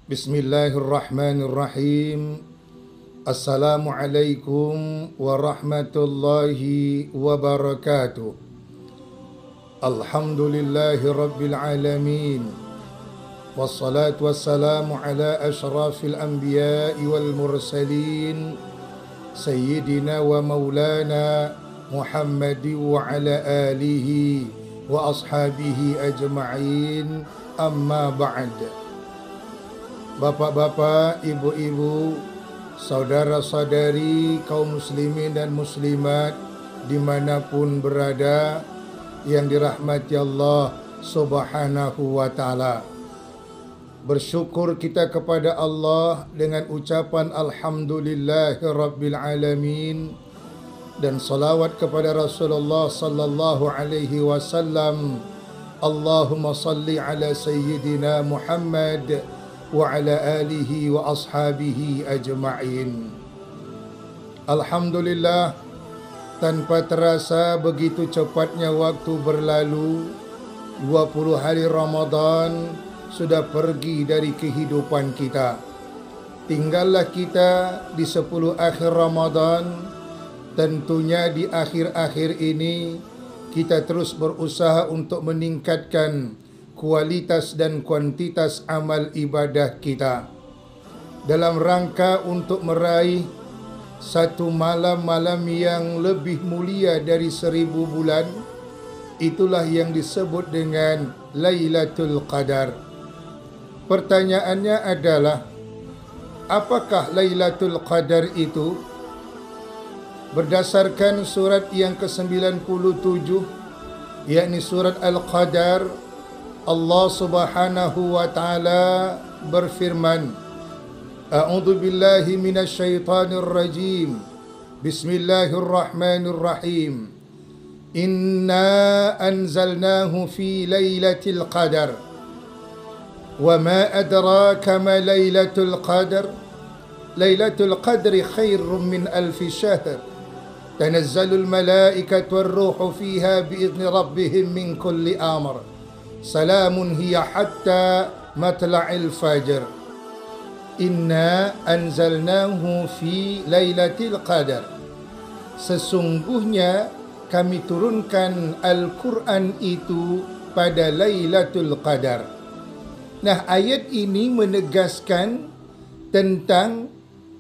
Bismillahirrahmanirrahim. Assalamualaikum warahmatullahi wabarakatuh. Alhamdulillahi rabbil alamin. Wassalatu wassalamu ala ashrafil anbiya'i wal mursalin Sayyidina wa maulana Muhammadi wa ala alihi wa ashabihi ajma'in. Amma ba'd. Bapak-bapak, ibu-ibu, saudara-saudari, kaum muslimin dan muslimat dimanapun berada yang dirahmati Allah Subhanahu wa ta'ala. Bersyukur kita kepada Allah dengan ucapan Alhamdulillahi Rabbil Alamin dan salawat kepada Rasulullah sallallahu alaihi wasallam. Allahumma salli ala Sayyidina Muhammad wa ala alihi wa ashabihi ajma'in. Alhamdulillah, tanpa terasa begitu cepatnya waktu berlalu. 20 hari Ramadan sudah pergi dari kehidupan kita. Tinggallah kita di 10 akhir Ramadan. Tentunya di akhir-akhir ini kita terus berusaha untuk meningkatkan kualitas dan kuantitas amal ibadah kita dalam rangka untuk meraih satu malam-malam yang lebih mulia dari 1000 bulan. Itulah yang disebut dengan Lailatul Qadar. Pertanyaannya adalah, apakah Lailatul Qadar itu? Berdasarkan surat yang ke-97, yakni surat Al-Qadar, Allah Subhanahu wa ta'ala berfirman, A'udzu billahi minasyaitonir rajim. Bismillahirrahmanirrahim. Inna anzalnahu fi lailatul qadar. Wa ma adraka ma lailatul qadar? Lailatul qadri khairum min alfi syahr. Tanazzalul malaikatu war-ruhu fiha bi'izni rabbihim min kulli amr. Salamun hiya hatta matla'il fajr. Inna anzalnahu fi lailatul qadar. Sesungguhnya kami turunkan Al-Quran itu pada Lailatul Qadar. Nah, ayat ini menegaskan tentang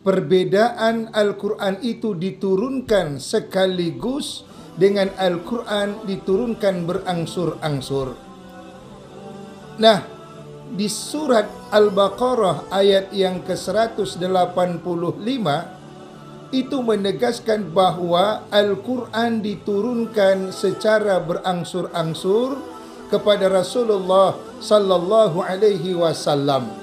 perbedaan Al-Quran itu diturunkan sekaligus dengan Al-Quran diturunkan berangsur-angsur. Nah, di surat Al-Baqarah ayat yang ke-185 itu menegaskan bahawa Al-Quran diturunkan secara berangsur-angsur kepada Rasulullah sallallahu alaihi wasallam.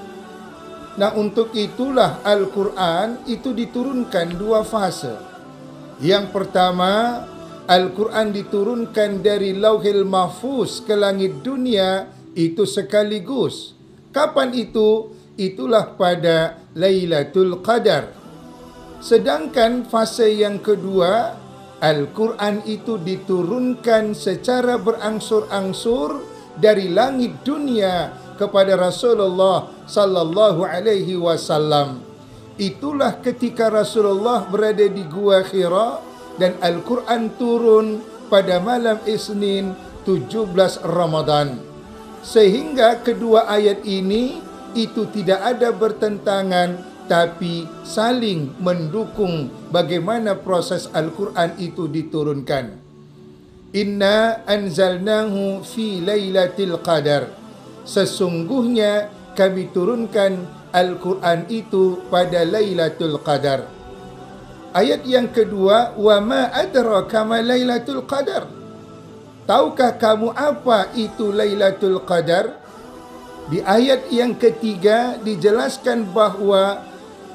Nah, untuk itulah Al-Quran itu diturunkan 2 fase. Yang pertama, Al-Quran diturunkan dari Lauhil Mahfuz ke langit dunia itu sekaligus. Kapan itu? Itulah pada Lailatul Qadar. Sedangkan fase yang kedua, Al-Quran itu diturunkan secara berangsur-angsur dari langit dunia kepada Rasulullah sallallahu alaihi wasallam. Itulah ketika Rasulullah berada di Gua Hira dan Al-Quran turun pada malam Isnin 17 Ramadan. Sehingga kedua ayat ini itu tidak ada bertentangan, tapi saling mendukung bagaimana proses Al-Quran itu diturunkan. Inna anzalnahu fi lailatul qadar. Sesungguhnya kami turunkan Al-Quran itu pada Lailatul Qadar. Ayat yang kedua, wa ma adraka ma lailatul qadar. Tahukah kamu apa itu Lailatul Qadar? Di ayat yang ketiga dijelaskan bahawa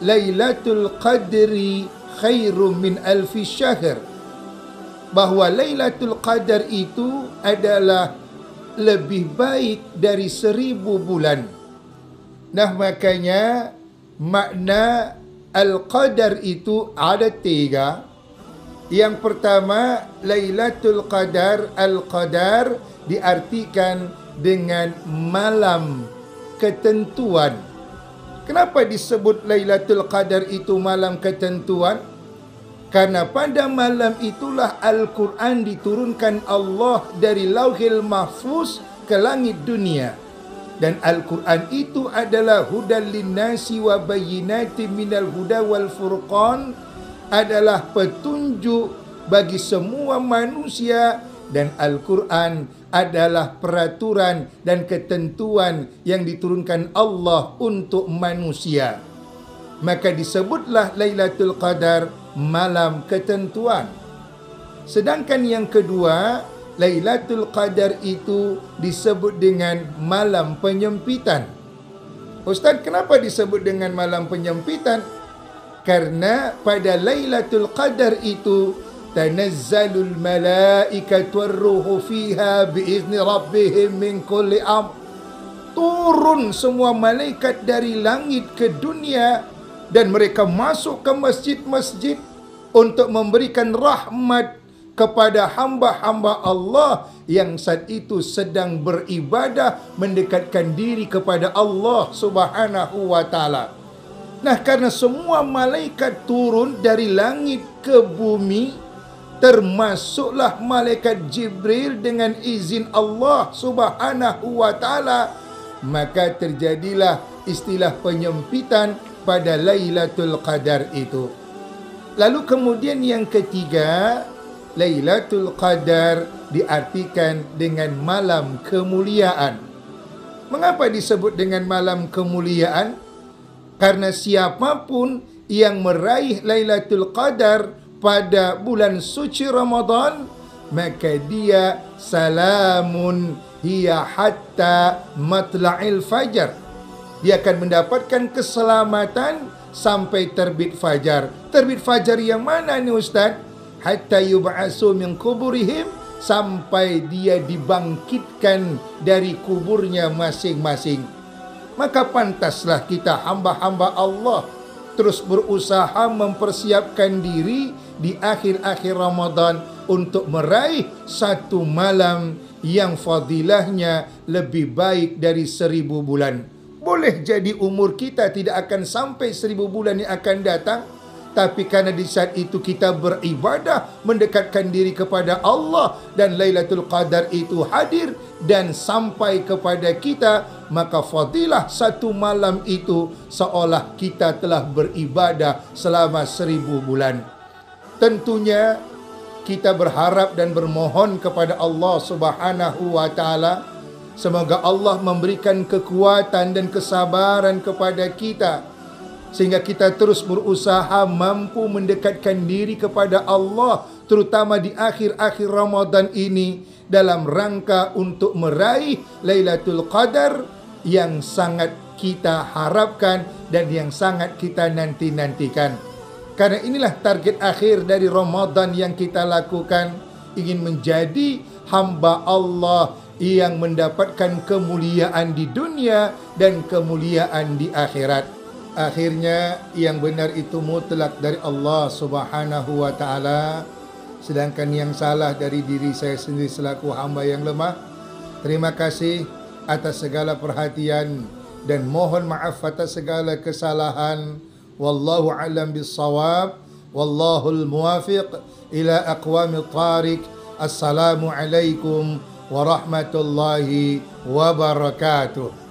Lailatul Qadri khairum min alfi syahr. Bahawa Lailatul Qadar itu adalah lebih baik dari 1000 bulan. Nah, makanya makna Al-Qadar itu ada 3. Yang pertama, Lailatul Qadar, Al-Qadar diartikan dengan malam ketentuan. Kenapa disebut Lailatul Qadar itu malam ketentuan? Karena pada malam itulah Al-Quran diturunkan Allah dari Lauhil Mahfuz ke langit dunia. Dan Al-Quran itu adalah hudan linnasi wa bayyinatin minal huda wal furqan, adalah petunjuk bagi semua manusia, dan Al-Quran adalah peraturan dan ketentuan yang diturunkan Allah untuk manusia. Maka disebutlah Lailatul Qadar malam ketentuan. Sedangkan yang kedua, Lailatul Qadar itu disebut dengan malam penyempitan. Ustaz, kenapa disebut dengan malam penyempitan? Karena pada Lailatul Qadar itu tanazzalul malaikatu warruhu fiha biizni rabbihim min kulli amr. Turun semua malaikat dari langit ke dunia dan mereka masuk ke masjid-masjid untuk memberikan rahmat kepada hamba-hamba Allah yang saat itu sedang beribadah mendekatkan diri kepada Allah Subhanahu wa taala. Nah, karena semua malaikat turun dari langit ke bumi, termasuklah malaikat Jibril dengan izin Allah Subhanahu wa taala, maka terjadilah istilah penyempitan pada Lailatul Qadar itu. Lalu kemudian yang ketiga, Lailatul Qadar diartikan dengan malam kemuliaan. Mengapa disebut dengan malam kemuliaan? Karena siapapun yang meraih Lailatul Qadar pada bulan suci Ramadan, maka dia salamun hiya hatta matla'il fajar. Dia akan mendapatkan keselamatan sampai terbit fajar. Terbit fajar yang mana ni Ustaz? Hatta yub'asu min kuburihim, sampai dia dibangkitkan dari kuburnya masing-masing. Maka pantaslah kita hamba-hamba Allah terus berusaha mempersiapkan diri di akhir-akhir Ramadan untuk meraih satu malam yang fadilahnya lebih baik dari 1000 bulan. Boleh jadi umur kita tidak akan sampai 1000 bulan yang akan datang, tapi karena di saat itu kita beribadah mendekatkan diri kepada Allah dan Lailatul Qadar itu hadir dan sampai kepada kita, maka fadilah satu malam itu seolah kita telah beribadah selama 1000 bulan. Tentunya kita berharap dan bermohon kepada Allah Subhanahu wa taala, semoga Allah memberikan kekuatan dan kesabaran kepada kita sehingga kita terus berusaha mampu mendekatkan diri kepada Allah, terutama di akhir-akhir Ramadan ini, dalam rangka untuk meraih Lailatul Qadar yang sangat kita harapkan dan yang sangat kita nanti-nantikan. Karena inilah target akhir dari Ramadan yang kita lakukan, ingin menjadi hamba Allah yang mendapatkan kemuliaan di dunia dan kemuliaan di akhirat. Akhirnya yang benar itu mutlak dari Allah Subhanahu wa taala, sedangkan yang salah dari diri saya sendiri selaku hamba yang lemah. Terima kasih atas segala perhatian dan mohon maaf atas segala kesalahan. Wallahu a'lam bis-shawab. Wallahul muwafiq ila aqwamit thariq. Assalamualaikum warahmatullahi wabarakatuh.